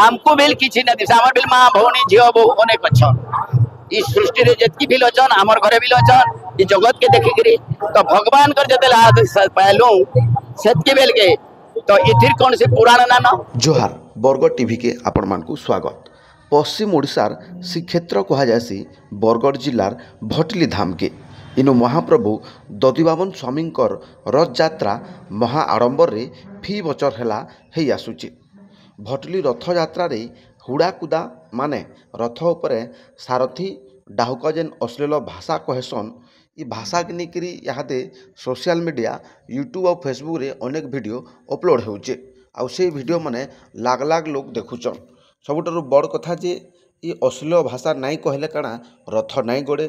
आमको बिल किसी ना दिशा हमर बिल माँ भौणी झील बहु अनेक अच्छा इस सृष्टि रे जितकी बिल अछन हमर घरे बिल अछन ई जगत के देखि करी तो भगवान कर जते आदेश पालू सेतकी बेल के तो इथिर कौन से पुराण ना न जोहार बरगढ़ टीवी के आपण मानकु स्वागत। पश्चिम ओडिशार श्रीक्षेत्र कहुसी बरगढ़ जिलार भटली धाम के इनु महाप्रभु दधिबामन स्वामींकर रथ यात्रा महा आडंबर रे फी बचर हेला हेई आसुची। भटली रथ यात्रा रे हुड़ाकुदा माने रथ उपरे सारथी डाहुक जेन अश्लील भाषा कहेसन ई भाषा के निकरी इहादे सोशल मीडिया यूट्यूब और फेसबुक रे अनेक वीडियो अपलोड होउचे आउ से वीडियो माने लाग लाग लोग देखुचन। सबुठारु बड़ कथा जे ई अश्लील भाषा नाई कहले काना रथ नाई गड़े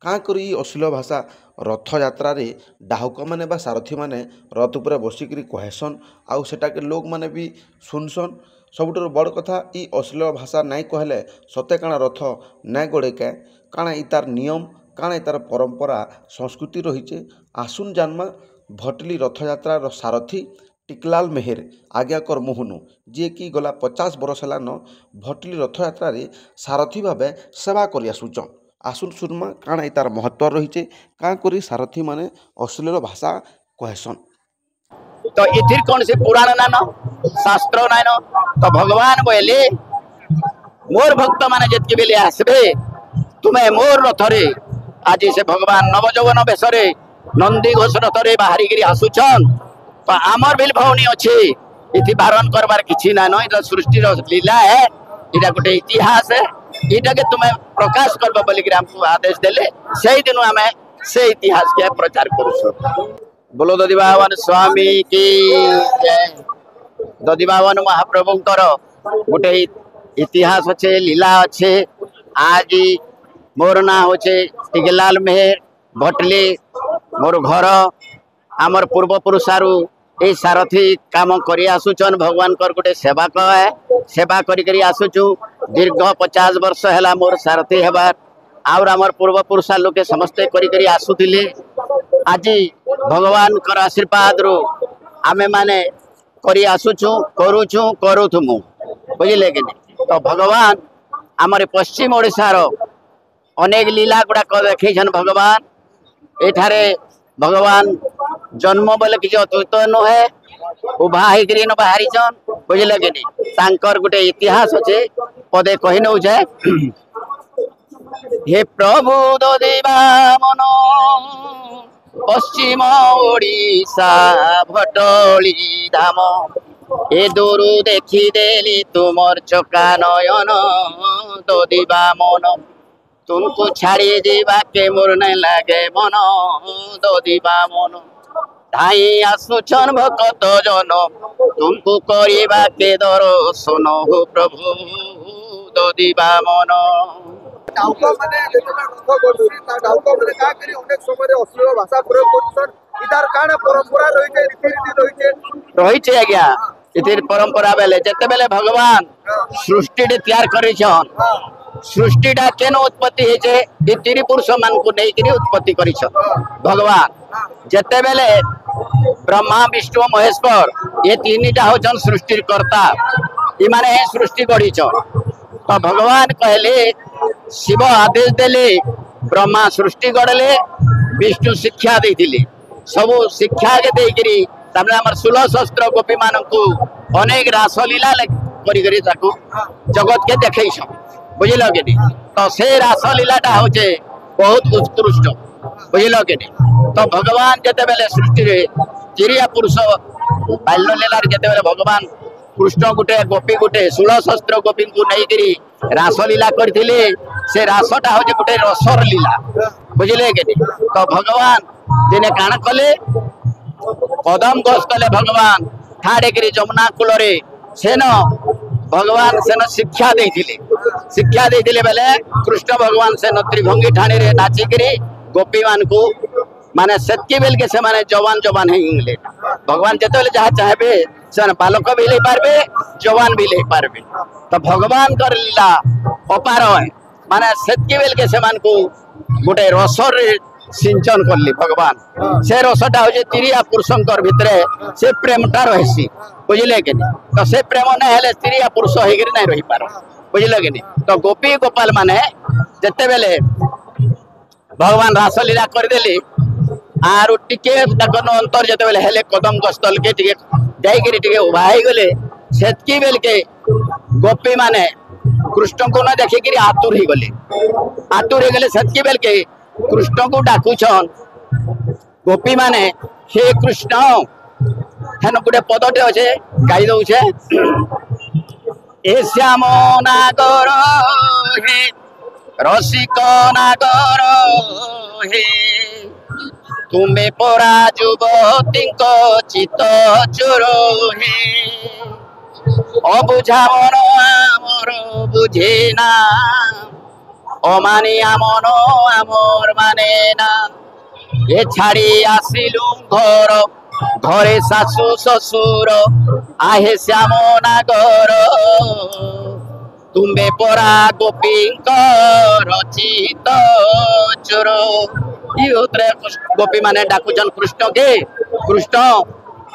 काँ करी अश्लील भाषा रथ यात्रा रे डाहुक माने बा सारथी माने रथ उपरे बसिकरी कहेसन आउ सेटाके लोग माने भी सुनसन। सबुठारु बड़ कथा ई अश्लील भाषा नाई कहले सते काना रथ नाई गड़े क्या काना ई तार नियम काना तार परंपरा संस्कृति रही आसुन जानमा भटली रथ यात्रा सारथी टिकलाल मेहर आज्ञाकर मोहनु जी कि गला 50 बरस है भटली रथ यात्रा रे सारथी भावे सेवा कर आसुचन। आसुन सुनमा काना तार महत्व रही क्या करी सारथी माने अश्लील भाषा कहेसन तो इथिर कौन से पुराण ना न शास्त्र ना न तो भगवान बोले मोर भक्त माने जितकी बेले आसबे तुम्हें मोर रथरे आज से भगवान नवजौवन बेसरे नंदी घोष रथरे बाहरी गिरी आसुछन तो आमर बिल भौणी अच्छे इति बारण करबार किछि ना न इटा सृष्टि लीला है इटा गोटे इतिहास है इटा के तुम्हें प्रकाश करबो बोली हमको आदेश देले से दिन आमे से इतिहास के प्रचार करूछु। बोलो दधिबामन स्वामी की जय। दधिबामन महाप्रभुंकर गोटे इतिहास अच्छे लीला अच्छे आज मोर ना होचे टिकलाल मेहर भटली मोर घर आमर पूर्व पुरुषारु ए सारथी काम करी आसुचन भगवान कर गोटे सेवा है सेवा करी आसुचु दीर्घ 50 वर्ष है मोर सारथी हेबार आउर आमर पूर्व पुरुषा लोके समस्ते करी आसुथिले आज भगवान कर आशीर्वाद रो आमे माने करी आसुचु करूछु करूथुमु बुझिले कि तो भगवान आमर पश्चिम ओडिशार अनेक लीला गुड़ाक देखन भगवान एठारे भगवान जन्म बोले किसी अद्भुत नुहे उभा होकर बाहरी छन बुझिले कि तांकर गोटे इतिहास अच्छे पदे कही नौ हे प्रभु दधिबामन पश्चिम ओडिशा भटली धाम ए दूर देखी देली तुमर चका नयन दधिबामन तुमको छाड़ी जीवा के मोर नहीं लागे मन दधिबामन धाई आसुछन भक्त जन तुमको करिबा के दर्शन हो प्रभु दधिबामन। डाउका माने जेतला रथ गोसरी ता डाउका माने का करी अनेक समय रे अश्लील भाषा प्रयोग करछन इतार काना परंपरा रही रीति रही आज्ञा इतिर परंपरा बेले जते बेले भगवान सृष्टि तैयार करिछन सृष्टिटा केन उत्पत्ति है ये तीन पुरुष मान को नहीं उत्पत्ति कर भगवान जेते बेले ब्रह्मा विष्णु महेश्वर ये तीनटा होचन सृष्टिकर्ता इमाने सृष्टि गढ़ी तो भगवान कहले शिव आदेश देले ब्रह्मा सृष्टि गढ़ले विष्णु शिक्षा देथिले सब शिक्षा के देकरी तमने हमर 16 शस्त्र गोपी मानकु अनेक रासलीला करी जगत के देखैछ बुझल कि तो से रासलीलाटा हूँ बहुत उत्कृष्ट बुझल कि तो भगवान जिते बेले सृष्टि रे चिड़िया पुरुष बाल्य लीला जिते बेले भगवान कृष्ण गोटे गोपी गोटे 16 शस्त्र गोपी को नहीं रासलीला करथिले से रासटा हूँ गोटे रसर लीला बुझले कि तो भगवान दिने काण कले कदम गछ कले भगवान ठाड़े गिरी जमुना कूल सेन भगवान सेन शिक्षा देथिले बेले कृष्ण भगवान सेन त्रिभंगी ठाणी रे नाचिकरी गोपी मान को माने सेतकी बेल के से माने जवान हेले भगवान जेते बेले जहाँ चाहे से बालक भी ले पारबे जवान भी ले पारबे तो भगवान कर लीला अपार है माने सेतकी बेल के से मान को गोटे रसर सिंचन करली भगवान से रसटा हो स्त्री आ पुरुषंकर भितरे से प्रेमटा रही बुझे कि तो से प्रेम नहीं हेले स्त्री आ पुरुष होकर नहीं रही पार बुझे कि तो गोपी गोपाल माने जिते बेले भगवान रासलीला करदेली आरु टिके अंतर जिते बेले हेले कदम स्थल के टिके उभा गले सेतकी बेल के गोपी माने कृष्ण को न देखिक आतुर ही गले सेतकी बेल के कृष्ण को डाकुछन गोपी माने हे कृष्ण हेन गोटे पदटे अच्छे गाई दौचे ए श्याम नागर हे रसिक नागर हे तुम्हें परा युवती चित चोर हे अबुझा मन आमर बुझे ना अमानिया मन आमर माने ना ए छाड़ी आसिलु घर घरे सासु ससुर आहे श्याम नागर तुम्बे परा गोपी रचित चोर गोपी माने डाकुचन कृष्ण के कृष्ण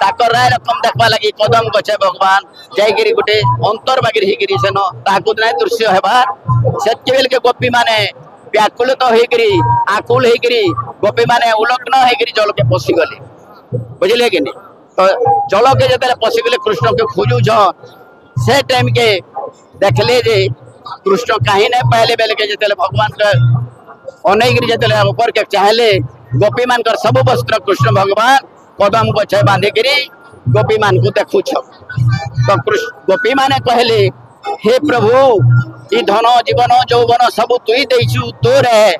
ताकर राय रकम देखवा लगी कदम गछे भगवान जाइगिरी गुटे अंतर बागिर हिगिरी सेन ताकु नै दृश्य हेबार सेतके बेल के गोपी माने व्याकुलित होइगिरी आकुल होइगिरी गोपी माने उलग्न होइगिरी जल के पसी गले बुझले कि नहीं तो जल के जते पसी गले कृष्ण के खोजु छ से टाइम के देखले जे कृष्ण काहे नै पहले बेल के जते भगवान के अनैगिरी जते ऊपर के चाहले गोपी मान कर सब वस्त्र कृष्ण भगवान कदम गछे बांधिकी गोपी मान को देखु तो गोपी माने कहले हे प्रभु ई धन जीवन यौवन सब तुई देइछु तोर है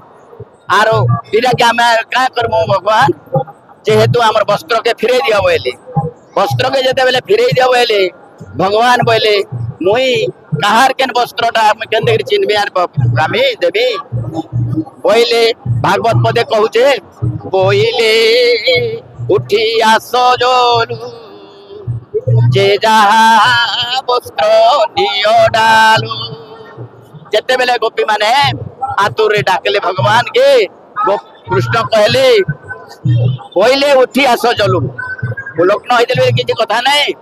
आरो इरा के हम का करमु भगवान जेहेतु हमर वस्त्र के फिरे दिया बोले वस्त्र के जते बेले फिरे दिया बोले भगवान बोले मुई कहार केन वस्त्रटा हम केन चिन्हबे आमी देवी बोले भागवत पदे कहूचे बोले उठी आस जोलू जे जहा वस्त्र नियो डालू जिते बेले गोपी माने आतुर रे डाकले भगवान के कृष्ण कहले बोले उठी आस जलू लग्न होते किसी कथा नहीं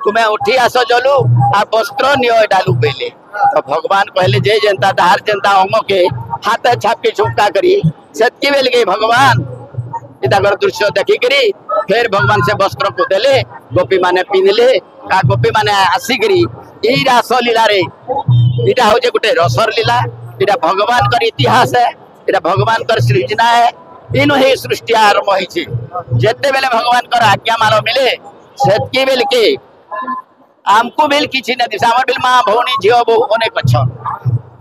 तुम्हें उठी आस जलू आ वस्त्र नियो डालू पहले तो भगवान कहले जे जनता दार जनता अंग के हाथ छापी छुपका करी सेतकी बेल के भगवान इधर दृश्य देखिकी फिर भगवान से वस्त्र को देले गोपी माने पिंधले का गोपी माने आसिकी ई रास लीला रे इटा हो गोटे रसर लीला इटा भगवान कर इतिहास है इटा भगवान कर सृजना है इन ही सृष्टि आरंभ होइछे जेते बेले भगवान कर आज्ञा मार मिले सेतकी बेल के आमको बेल किछि न दिस हमर बेल मां भौणी झियो बहु अनेक अछन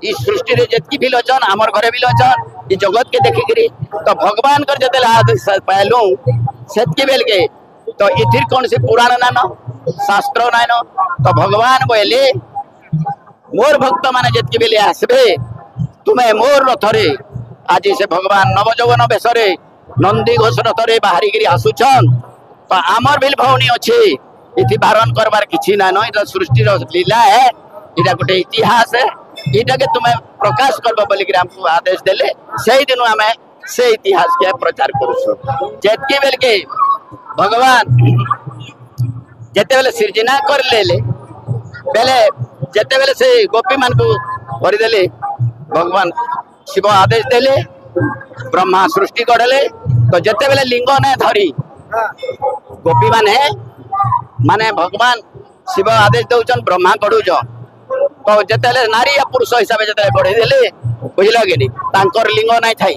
ई सृष्टि रे जेतकी बिल अछन हमर घरे बिल अछन ई जगत के देखिकरी तो भगवान कर जते आदेश पाइलु सेतकी बेल के तो इथिर कौन से पुराण नान शास्त्र नान तो भगवान बोले मोर भक्त माने जेतकी बेले आसबे तुम्हें मोर रथरे आज से भगवान नवजौवन बेसरे नंदी घोष रथरे बाहरी गिरी आसुछन तो आमर बिल भौणी अच्छे इति बारण करबार किछि ना न इटा सृष्टि लीला है इटा गोटे इतिहास है इटा के तुम्हें प्रकाश करबो बोली कि हमको आदेश देले सही दिन हमें से इतिहास के प्रचार करूछु जेतकी बेल के भगवान जेते बेले सृजना कर लेले बेले जेते बेले से गोपी मान को भरी देले भगवान शिव आदेश देले ब्रह्मा सृष्टि करले तो जेते बेले लिंग ने धरी गोपी माने भगवान शिव आदेश दौचन ब्रह्मा गढ़ुच तो जेते नारी या पुरुष हिसाब से गढ़ी देले बुझल कि तांकर लिंग नाई थाई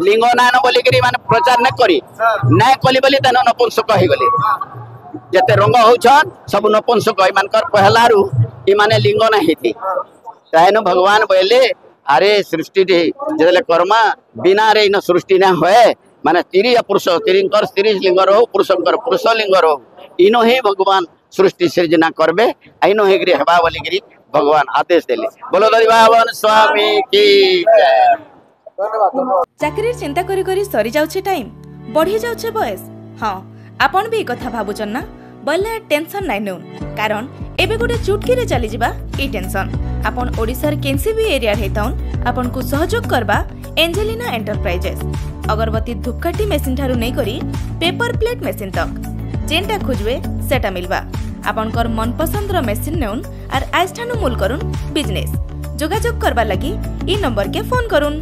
लिंग नान बोलिकी माने प्रचार न करी नाय कली बोली तेन नपुंसक हो गले जेते रंग होछन सब नपुंसक मानकर पहलारू ई माने लिंग ना हेती ताइनो भगवान बोले अरे सृष्टि जेते कर्मा बिना रे इन सृष्टि ना होए माने स्त्री या पुरुष स्त्रीकर स्त्री लिंग रो पुरुषकर पुरुष लिंग रो इनो ही भगवान सृष्टि सृजना करबे आइनो हे गिरी हेबा बोलिकी भगवान आदेश देले बोलो दरिबावन स्वामी की जय। चाकरी चिंता करी करी सरी जाउछे टाइम बढ़ी जाउछे बयस हाँ आपण भी कथा भाबुचन ना बोले टेंशन नाइ नौ कारण एबे गोटे चुटकी रे चली जिबा ई टेंशन आपण ओडिसार केनसी भी एरिया हेताउन आपण को सहयोग करबा एंजेलिना एंटरप्राइजेस अगरबत्ती धूपकाठी मेसिन ठारू नहीं करी पेपर प्लेट मेसिन तक जेनटा खोजवे सेटा मिलवा आपनकर मनपसंद रो मेसिन नेउन और आइस ठानु मूल करुन बिजनेस जोगाजोग करबा लगी ई नंबर के फोन करुन।